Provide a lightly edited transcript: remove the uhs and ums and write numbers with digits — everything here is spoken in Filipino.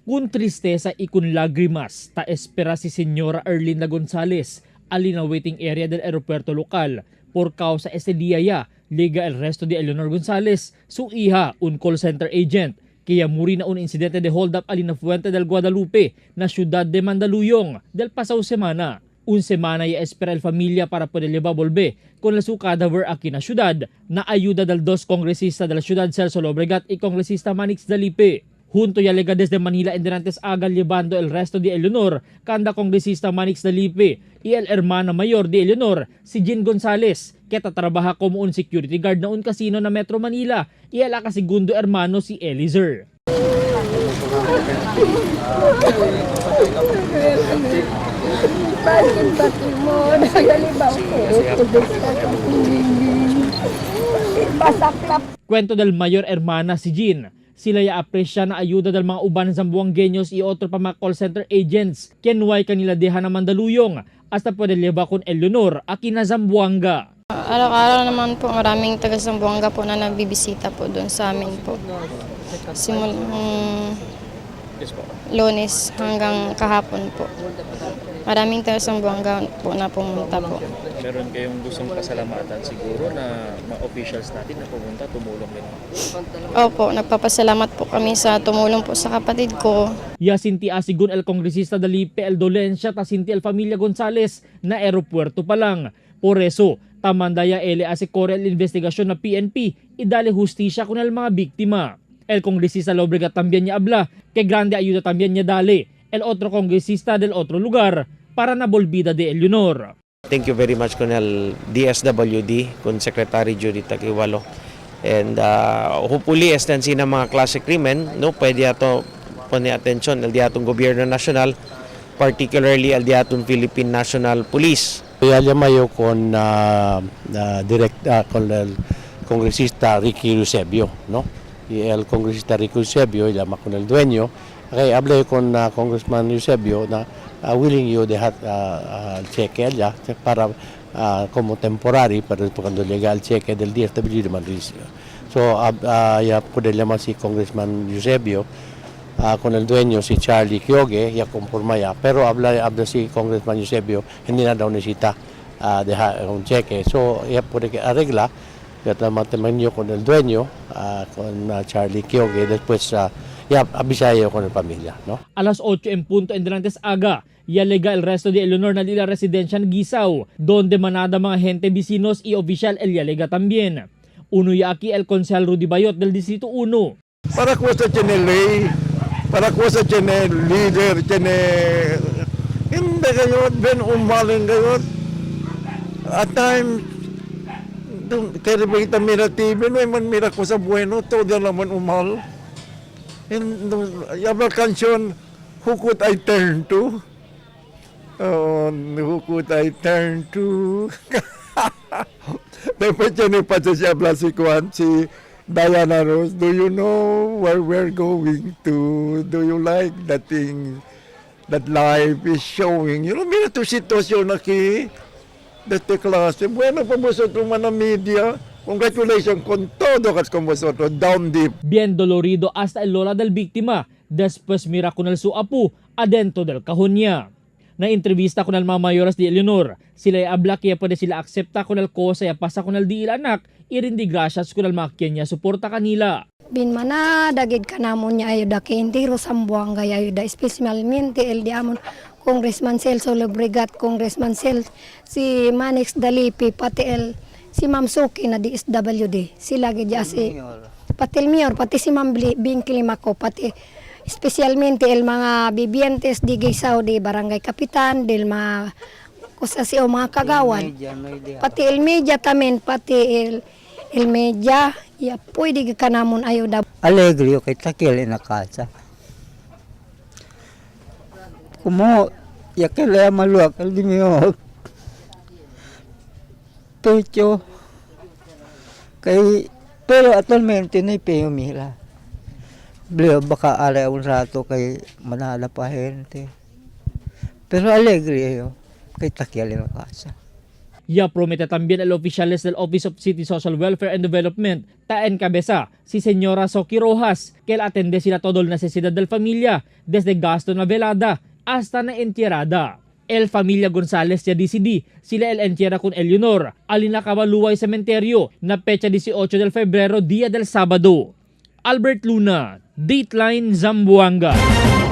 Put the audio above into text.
Kun tristeza ikun lagrimas ta espera si Señora Erlinda Gonzales alina waiting area del aeropuerto lokal por causa ese día ya liga el resto de Eleanor Gonzales su hija un call center agent kaya muri na un insidente de hold up alina Fuente del Guadalupe na siyudad de Mandaluyong del pasaw semana. Un semana ya espera el familia para poder volver con la su cadaver aquí na siyudad na ayuda del dos kongresista de la ciudad Celso Lobregat y kongresista Manix Dalipe. Junto ya lega desde Manila Endrantes Agal llevando el resto de Eleanor, kanda kongresista Manix Dalipe y el hermano mayor de Eleanor, si Jean Gonzales, que tatrabaha como un security guard na un casino na Metro Manila, y el segundo hermano si Eliezer. Kwento del mayor hermana si Jean. Sila ya apresya na ayuda del mga uban Zamboangueños y otro pa mga call center agents kinuway kanila deha na Mandaluyong hasta pwede leba kon Eleanor aki na Zamboanga. Araw-araw naman po maraming taga Zamboanga po na nagbibisita po doon sa amin po. Lunes hanggang kahapon po. Maraming taga Zamboanga po na pumunta po. Meron kayong gustong pasalamatan siguro na mga officials natin na pumunta, tumulong din. Opo, nagpapasalamat po kami sa tumulong po sa kapatid ko. Yasinti asigun el kongresista Dalipe el Dolencia tasinti el familia Gonzales na aeropuerto pa lang. Por eso, tamandaya ele asikore el investigasyon na PNP idale justisya kun el mga biktima. El kongresista Lobregat también niya habla que grande ayuda también niya dale el otro kongresista del otro lugar para nabolbida de Eleanor. Thank you very much con el DSWD, con Secretary Judith Taquiwalo. And hopefully, este na mga klase krimen, no, pwede ato poni atensyon el diatong gobyerno nasyonal, particularly el diatong Philippine National Police. Llamayo con con el congresista Ricky Eusebio, ¿no? Y el congresista Ricky Eusebio llama con el dueño. Okay, hablé con Congressman Eusebio na willing yo dejar cheque allá para como temporary para cuando llega el cheque del DSWD de Madrid. So ya puede llamar si Congressman Eusebio con el dueño si Charlie Kyoge ya conforma ya, pero habla si Congressman Eusebio hindi na daw necesita dejar un cheque. So ya puede arregla ya tamayo con el dueño con Charlie Kyoge después ya abisayo con la familia, ¿no? Alas 8 en punto Endrantes Aga, ya lega el resto de Eleanor na la residencia en Gisao, donde manada mga gente vecinos y oficial el yalega también. Uno ya aquí el Consejal Rudy Bayot del Distrito 1. Para cosa tiene ley, para cosa tiene líder, tiene... Hindi kayo, ben umaling kayo. At times, kaya kita mira TV, no man mira cosa bueno, todo naman umal. Yung canción, who could I turn to? Oh, who could I turn to? Dapat yan pa siya si Kwan, si Diana Rose. Do you know where we're going to? Do you like that thing that life is showing? You know, mira to sitwasyon na ki, dati klase. Bueno pa mo sa mga media. Congratulations con todo con vosotros, down deep. Bien dolorido hasta el lola del biktima, después mira con el su apu adentro del kahon niya. Na entrevista con el mga mayores de Eleanor, sila habla kaya pwede sila aksepta con el cosa ya pasa con el di anak, irindi gracias con el makya niya suporta kanila. Bin mana dagid kanamon niya ayuda kay intiro Zamboanga ayuda especialmente el diamon Congressman Celso Lobregat, Congressman si Manix Dalipi pati si Ma'am Suki na DSWD, sila gidya si pati el mayor, pati si Ma'am Bing Climaco, pati especialmente el mga bibientes di Gisao di Barangay Kapitan, del mga kusasi o mga kagawan, pati el media tamen, pati el media, ya pwede ka namon ayuda. Alegre kay takil na casa. Kumo, ya kaya maluak, al dimiyo. Pecho kay pero actualmente na ipayo mila bleo baka ala un rato kay manala pa gente pero alegre yo kay takyal na casa. Ya promete también el oficiales del Office of City Social Welfare and Development, ta encabeza si Señora Soki Rojas, que él atende sila todo el necesidad del familia, desde gasto na velada hasta na entierada. El Familia Gonzales ya DCD, sila el entierra con Eleanor, alina Kabaluay Cementerio, na pecha 18 del Febrero, Día del Sábado. Albert Luna, Dateline Zamboanga.